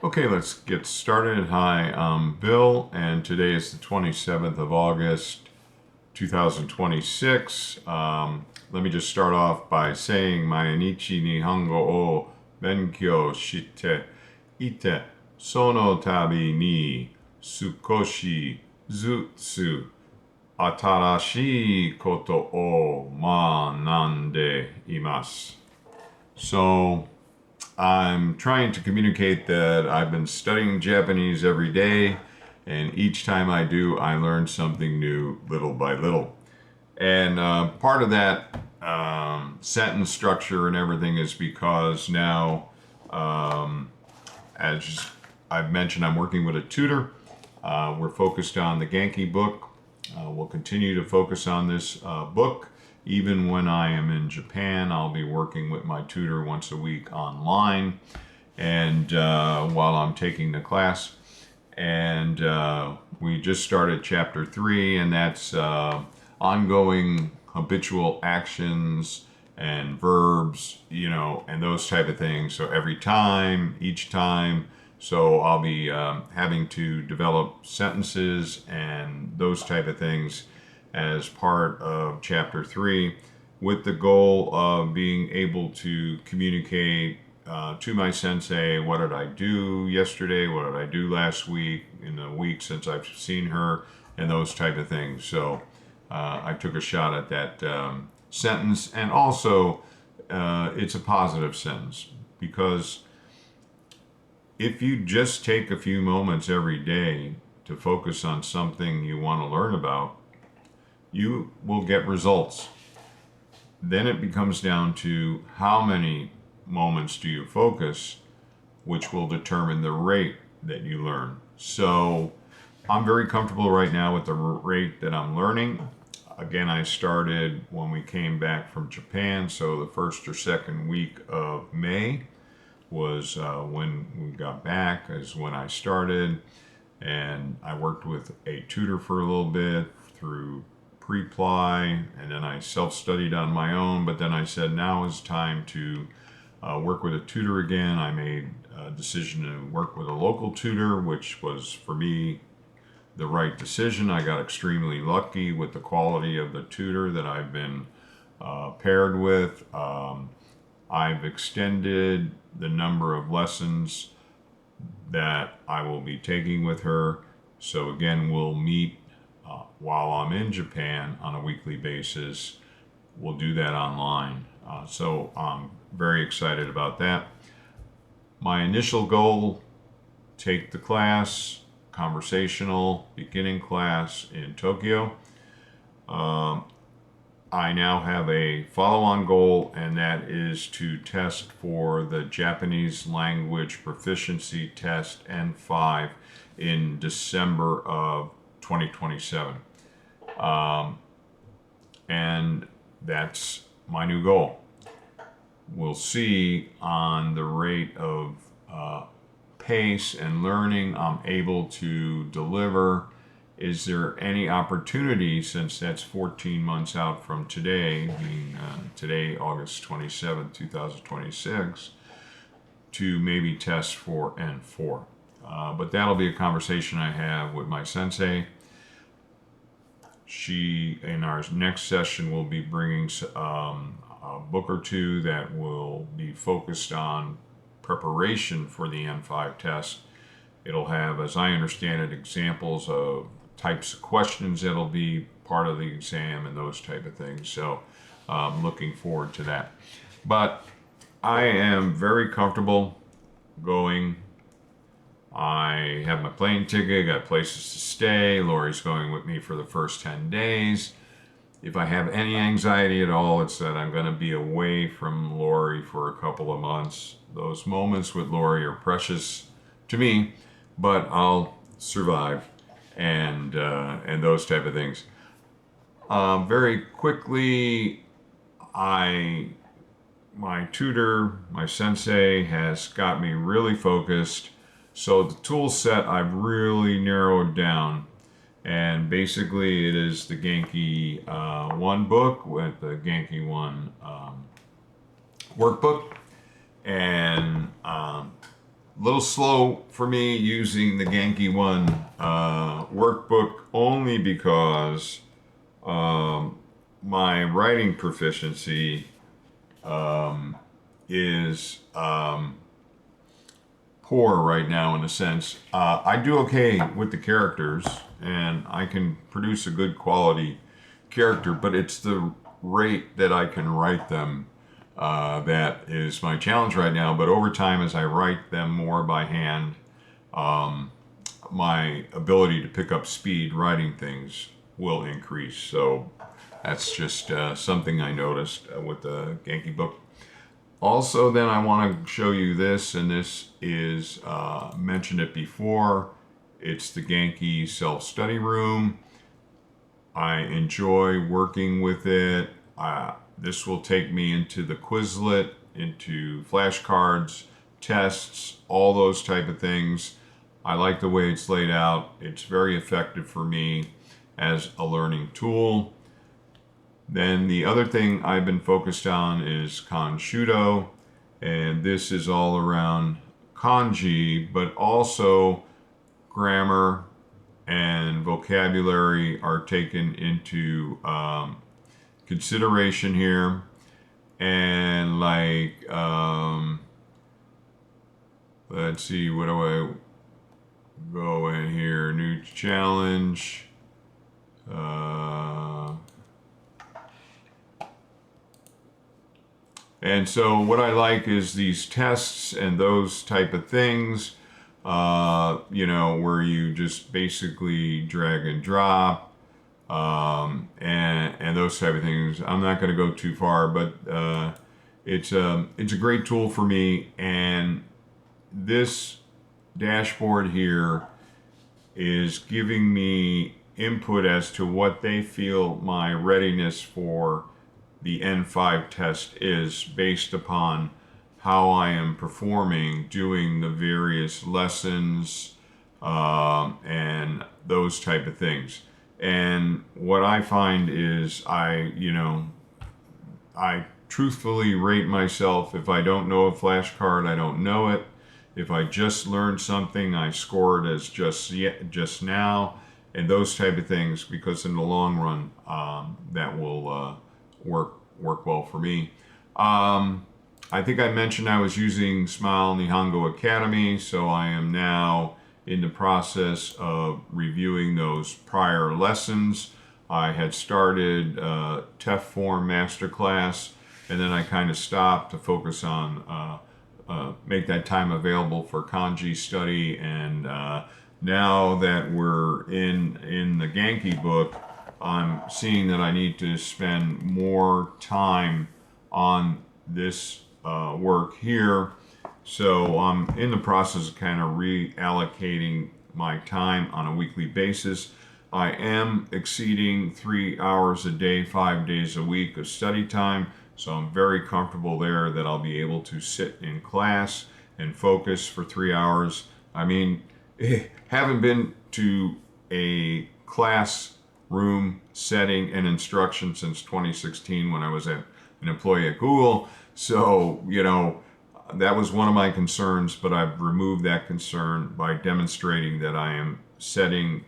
Okay, let's get started. Hi, I'm Bill, and today is the 27th of August, 2026. Let me just start off by saying, Mainichi Nihongo o Benkyou shite ite, sono tabi ni sukoshi zutsu atarashii koto o manande imasu. So, I'm trying to communicate that I've been studying Japanese every day, and each time I do, I learn something new little by little. And part of that sentence structure and everything is because now, as I've mentioned, I'm working with a tutor. We're focused on the Genki book. We'll continue to focus on this book. Even when I am in Japan, I'll be working with my tutor once a week online, and while I'm taking the class. And we just started chapter 3, and that's ongoing habitual actions and verbs, and those type of things. So every time, each time. So I'll be having to develop sentences and those type of things as part of chapter 3, with the goal of being able to communicate to my sensei, what did I do yesterday, what did I do last week, in the week since I've seen her, and those type of things. So I took a shot at that sentence, and also it's a positive sentence, because if you just take a few moments every day to focus on something you want to learn about, you will get results. Then it becomes down to how many moments do you focus, which will determine the rate that you learn. So I'm very comfortable right now with the rate that I'm learning. Again, I started when we came back from Japan, so the first or second week of May was when we got back, is when I started. And I worked with a tutor for a little bit through pre-ply, and then I self-studied on my own, but then I said now is time to work with a tutor again. I made a decision to work with a local tutor, which was for me the right decision. I got extremely lucky with the quality of the tutor that I've been paired with. I've extended the number of lessons that I will be taking with her. So again, we'll meet while I'm in Japan on a weekly basis. We'll do that online. So I'm very excited about that. My initial goal, take the class, conversational beginning class in Tokyo. I now have a follow-on goal, and that is to test for the Japanese language proficiency test N5 in December of 2027. And that's my new goal. We'll see on the rate of pace and learning I'm able to deliver. Is there any opportunity, since that's 14 months out from today, being today, August 27th, 2026, to maybe test for N4? But that'll be a conversation I have with my sensei. She, in our next session, will be bringing a book or two that will be focused on preparation for the N5 test. It'll have, as I understand it, examples of types of questions that'll be part of the exam and those type of things. So I'm looking forward to that. But I am very comfortable going. I have my plane ticket, got places to stay. Lori's going with me for the first 10 days. If I have any anxiety at all, it's that I'm going to be away from Lori for a couple of months. Those moments with Lori are precious to me, but I'll survive, and those type of things. Very quickly, my tutor, my sensei, has got me really focused. So the tool set I've really narrowed down, and basically it is the Genki 1 book with the Genki 1 workbook, and little slow for me using the Genki one workbook only because my writing proficiency is poor right now in a sense. I do okay with the characters and I can produce a good quality character, but it's the rate that I can write them that is my challenge right now. But over time, as I write them more by hand, my ability to pick up speed writing things will increase. So that's just something I noticed with the Genki book. Also, then I want to show you this, and this is mentioned it before. It's the Genki self-study room. I enjoy working with it. This will take me into the Quizlet, into flashcards, tests, all those type of things. I like the way it's laid out. It's very effective for me as a learning tool. Then the other thing I've been focused on is Kanshudo, and this is all around kanji, but also grammar and vocabulary are taken into consideration here. And like, let's see, what do I go in here? New challenge. And so what I like is these tests and those type of things, you know, where you just basically drag and drop, and those type of things. I'm not going to go too far, but it's a great tool for me. And this dashboard here is giving me input as to what they feel my readiness for the N5 test is based upon how I am performing doing the various lessons and those type of things. And what I find is I truthfully rate myself. If I don't know a flashcard, I don't know it. If I just learned something, I score it as just now, and those type of things, because in the long run, that will work well for me. I think I mentioned I was using Smile Nihongo Academy, so I am now in the process of reviewing those prior lessons. I had started TEF Form Masterclass, and then I kind of stopped to focus on make that time available for kanji study. And now that we're in the Genki book, I'm seeing that I need to spend more time on this work here. So I'm in the process of kind of reallocating my time on a weekly basis. I am exceeding 3 hours a day, 5 days a week of study time. So I'm very comfortable there that I'll be able to sit in class and focus for 3 hours. I mean, haven't been to a classroom setting and instruction since 2016 when I was an employee at Google. So, you know, that was one of my concerns, but I've removed that concern by demonstrating that I am setting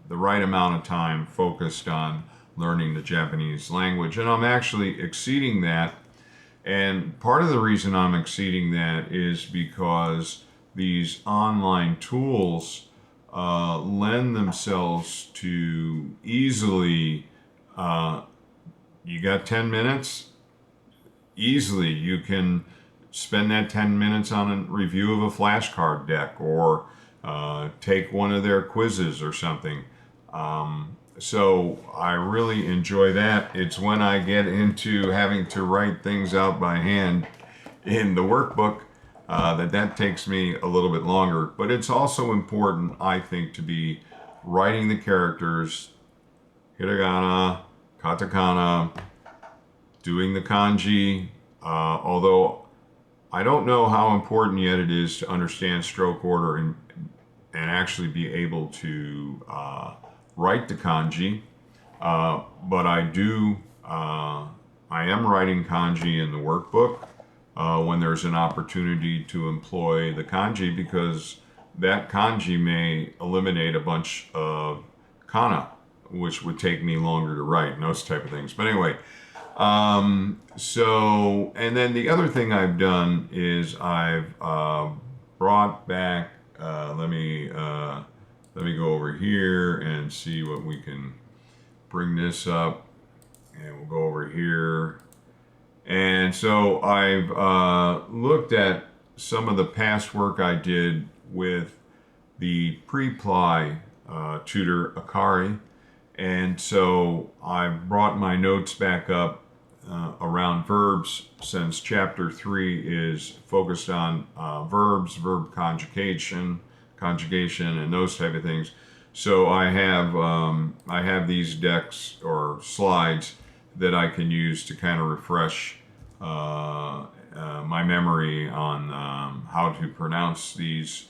the right amount of time focused on learning the Japanese language. And I'm actually exceeding that. And part of the reason I'm exceeding that is because these online tools lend themselves to easily, you got 10 minutes, easily you can spend that 10 minutes on a review of a flashcard deck or take one of their quizzes or something. So I really enjoy that. It's when I get into having to write things out by hand in the workbook that takes me a little bit longer. But it's also important, I think, to be writing the characters, hiragana, katakana, doing the kanji, although I don't know how important yet it is to understand stroke order and actually be able to write the kanji, but I am writing kanji in the workbook. when there's an opportunity to employ the kanji, because that kanji may eliminate a bunch of kana, which would take me longer to write and those type of things. But anyway, so, and then the other thing I've done is I've brought back, let me go over here and see what we can bring this up, and we'll go over here. And so I've looked at some of the past work I did with the pre-ply tutor Akari, and so I brought my notes back up around verbs, since chapter 3 is focused on verbs, verb conjugation, and those type of things. So I have these decks or slides that I can use to kind of refresh my memory on how to pronounce these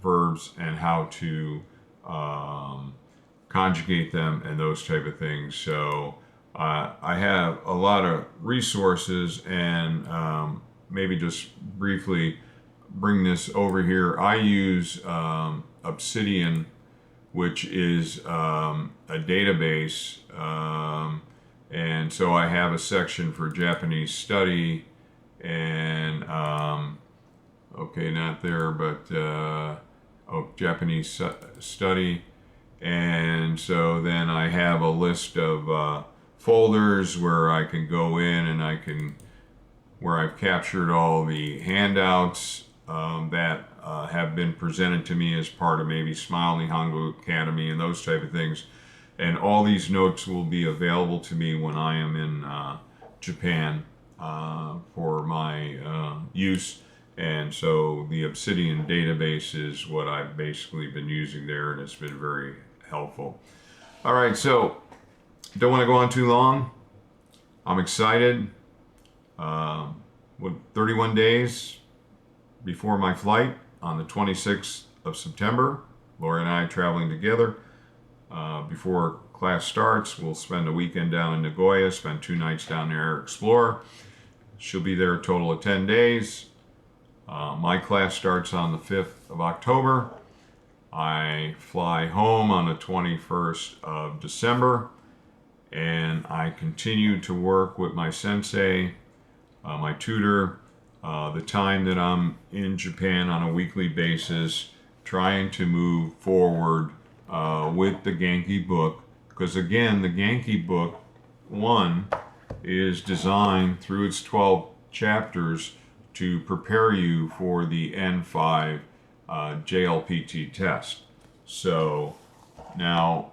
verbs and how to conjugate them and those type of things. So I have a lot of resources, and maybe just briefly bring this over here. I use Obsidian, which is a database, and so I have a section for Japanese study, and okay, not there, but Japanese study. And so then I have a list of folders where I can go in, and where I've captured all the handouts that have been presented to me as part of maybe Smile Nihongo Academy and those type of things. And all these notes will be available to me when I am in Japan for my use. And so the Obsidian database is what I've basically been using there, and it's been very helpful. All right, so don't want to go on too long. I'm excited. With 31 days before my flight on the 26th of September, Lori and I are traveling together. Before class starts, we'll spend a weekend down in Nagoya, spend 2 nights down there, explore. She'll be there a total of 10 days. My class starts on the 5th of October. I fly home on the 21st of December, and I continue to work with my sensei, my tutor, the time that I'm in Japan on a weekly basis, trying to move forward with the Genki book, because again, the Genki book 1 is designed through its 12 chapters to prepare you for the N5 JLPT test. So now,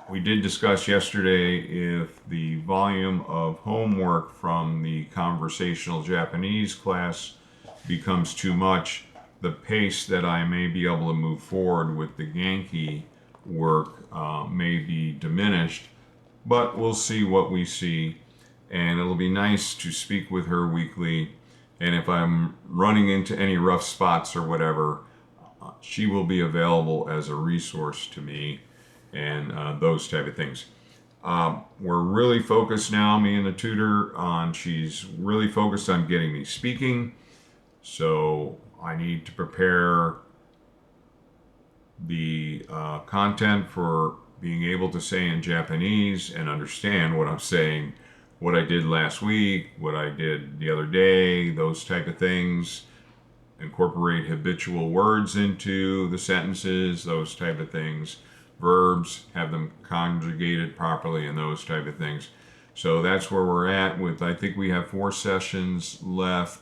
we did discuss yesterday if the volume of homework from the conversational Japanese class becomes too much, the pace that I may be able to move forward with the Genki work may be diminished, but we'll see what we see. And it'll be nice to speak with her weekly, and if I'm running into any rough spots or whatever, she will be available as a resource to me, and those type of things. We're really focused now, me and the tutor, she's really focused on getting me speaking. So I need to prepare the content for being able to say in Japanese and understand what I'm saying, what I did last week, what I did the other day, those type of things. Incorporate habitual words into the sentences, those type of things. Verbs, have them conjugated properly, and those type of things. So that's where we're at with, I think we have 4 sessions left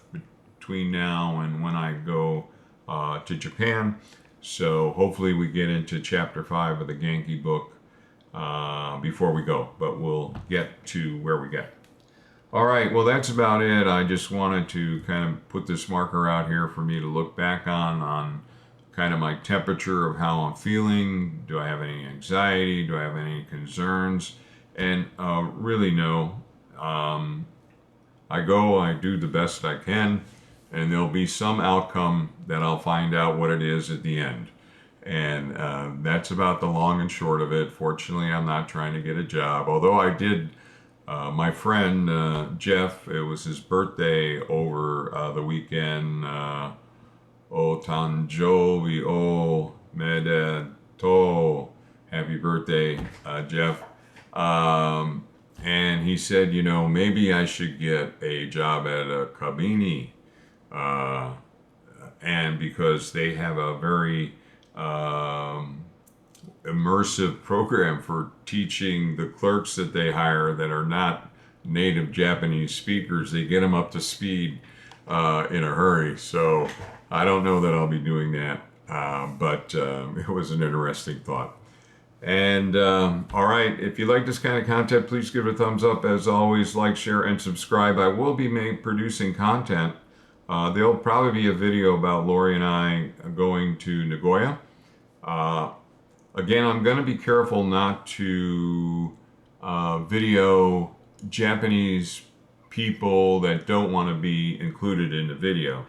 between now and when I go to Japan. So hopefully we get into chapter 5 of the Genki book before we go, but we'll get to where we get. All right, well, that's about it. I just wanted to kind of put this marker out here for me to look back on kind of my temperature of how I'm feeling. Do I have any anxiety? Do I have any concerns? And really no. I do the best I can, and there'll be some outcome that I'll find out what it is at the end. And that's about the long and short of it. Fortunately, I'm not trying to get a job, although I did My friend Jeff, it was his birthday over the weekend. O Tanjobi O Medeto. Happy birthday, Jeff. And he said, you know, maybe I should get a job at a kabini. Uh, and because they have a very immersive program for teaching the clerks that they hire that are not native Japanese speakers. They get them up to speed in a hurry. So I don't know that I'll be doing that, but it was an interesting thought. And all right, if you like this kind of content, please give it a thumbs up. As always, like, share, and subscribe. I will be producing content. There'll probably be a video about Lori and I going to Nagoya. Again, I'm going to be careful not to video Japanese people that don't want to be included in the video.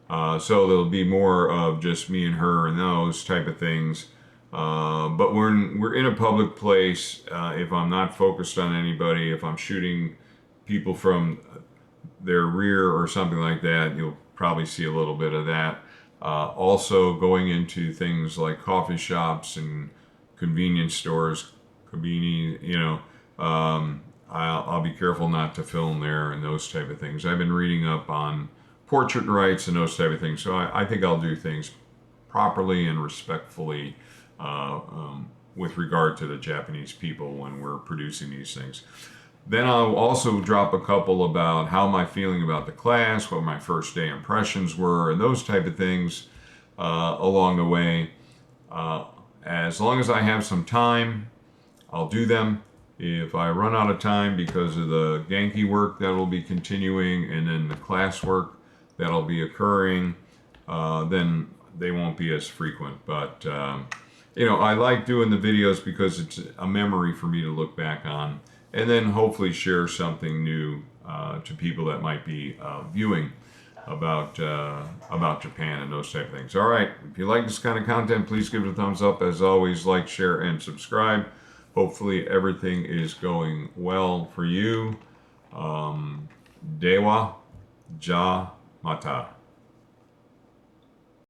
So there'll be more of just me and her and those type of things. But we're in a public place. If I'm not focused on anybody, if I'm shooting people from their rear or something like that, you'll probably see a little bit of that. Also going into things like coffee shops and convenience stores, kabini, you know, I'll be careful not to film there and those type of things. I've been reading up on portrait rights and those type of things, so I think I'll do things properly and respectfully with regard to the Japanese people when we're producing these things. Then I'll also drop a couple about how am I feeling about the class, what my first day impressions were, and those type of things along the way. As long as I have some time, I'll do them. If I run out of time because of the Genki work that will be continuing and then the class work that'll be occurring, then they won't be as frequent. But, you know, I like doing the videos because it's a memory for me to look back on and then hopefully share something new to people that might be viewing about Japan and those type of things. All right, if you like this kind of content, please give it a thumbs up. As always, like, share, and subscribe. Hopefully everything is going well for you. Dewa, ja, mata.